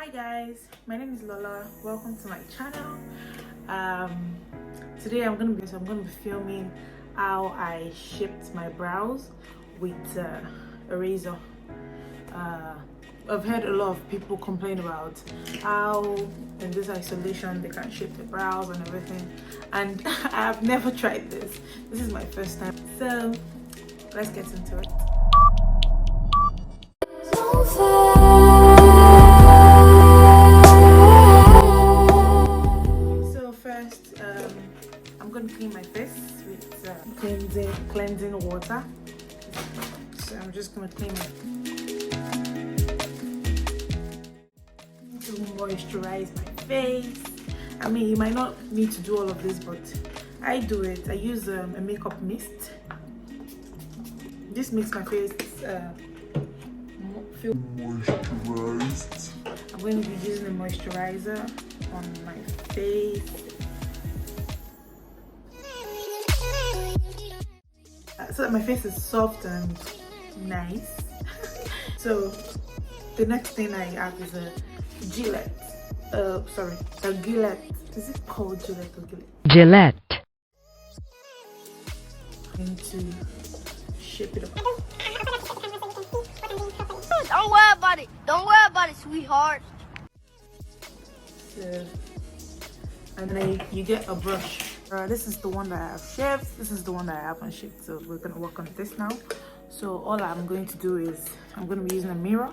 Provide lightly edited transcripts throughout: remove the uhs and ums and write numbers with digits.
Hi guys, my name is Lola. Welcome to my channel. Today I'm gonna be filming how I shaped my brows with a razor. I've heard a lot of people complain about how in this isolation they can shape their brows and everything, and I've never tried this. This is my first time, so let's get into it. I'm going to clean my face with cleansing water. So I'm just going to clean it to moisturize my face. I mean, you might not need to do all of this, but I do it. I use a makeup mist. This makes my face feel moisturized. I'm going to be using a moisturizer on my face. So that my face is soft and nice. So the next thing I have is a Gillette. A Gillette. Is it called Gillette or Gillette? Gillette. I'm going to shape it up. Don't worry about it. Don't worry about it, sweetheart. So, and then you get a brush. This is the one that I have shaved. This is the one that I haven't shaved. So we're gonna work on this now. So all I'm going to do is I'm going to be using a mirror.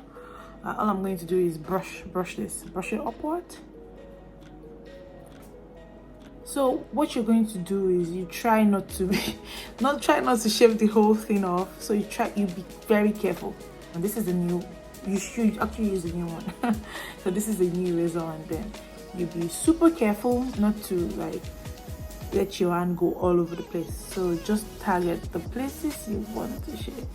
All I'm going to do is brush it upward. So what you're going to do is you try not to shave the whole thing off. So you be very careful. And this is a new. You should actually use a new one. So this is a new razor, and then you be super careful not to like let your hand go all over the place. So just target the places you want to shave.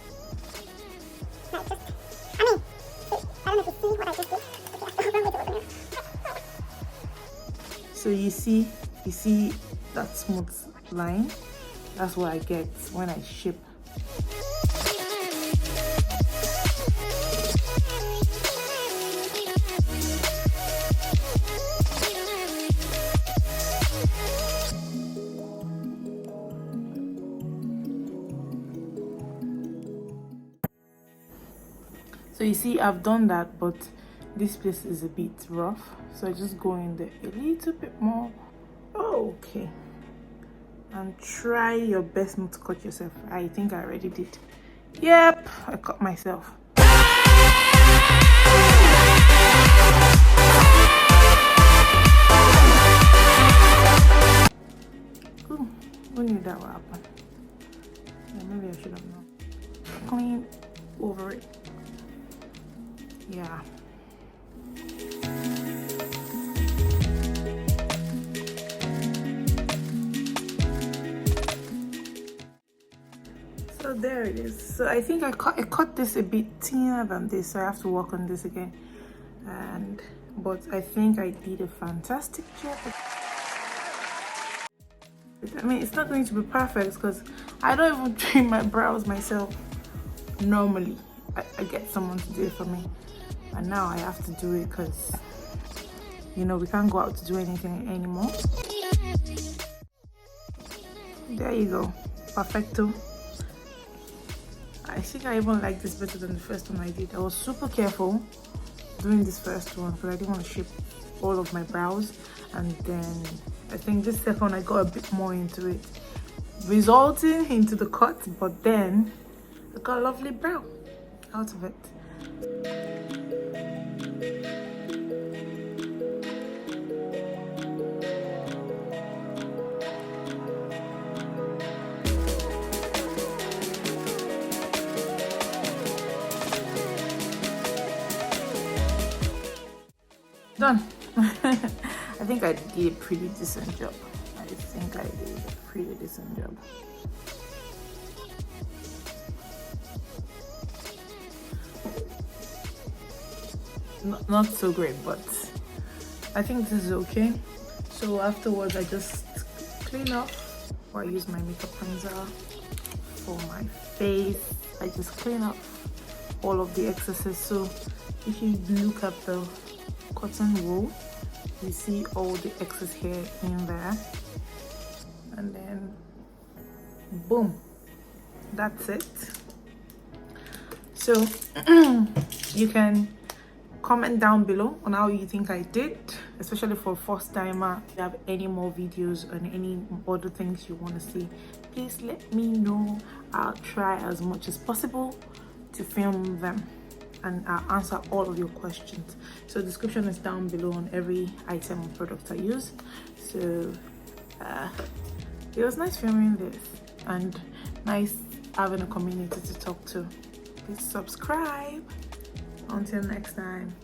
So you see that smooth line? That's what I get when I shape. So you see, I've done that, but this place is a bit rough, so I just go in there a little bit more. Okay, and try your best not to cut yourself. I think I already did. Yep, I cut myself. Ooh, who knew that would happen? Yeah, maybe I should have known. Clean over it. Yeah. So there it is. So I think I cut this a bit thinner than this, so I have to work on this again. But I think I did a fantastic job. I mean, it's not going to be perfect because I don't even trim my brows myself normally. I get someone to do it for me. And now I have to do it because, you know, we can't go out to do anything anymore. There you go. Perfecto. I think I even like this better than the first one I did. I was super careful doing this first one because I didn't want to shape all of my brows. And then I think this second one I got a bit more into it, resulting into the cut, but then I got a lovely brow out of it. Done. I think I did a pretty decent job. Not so great, but I think this is okay. So afterwards I just clean up, or I use my makeup cleanser for my face. I just clean up all of the excesses. So if you look at the cotton wool. You see all the excess hair in there, and then boom, that's it. So you can comment down below on how you think I did, especially for first timer. If you have any more videos and any other things you want to see, please let me know. I'll try as much as possible to film them, and I'll answer all of your questions. So description is down below on every item and product I use. So it was nice filming this and nice having a community to talk to. Please subscribe. Until next time.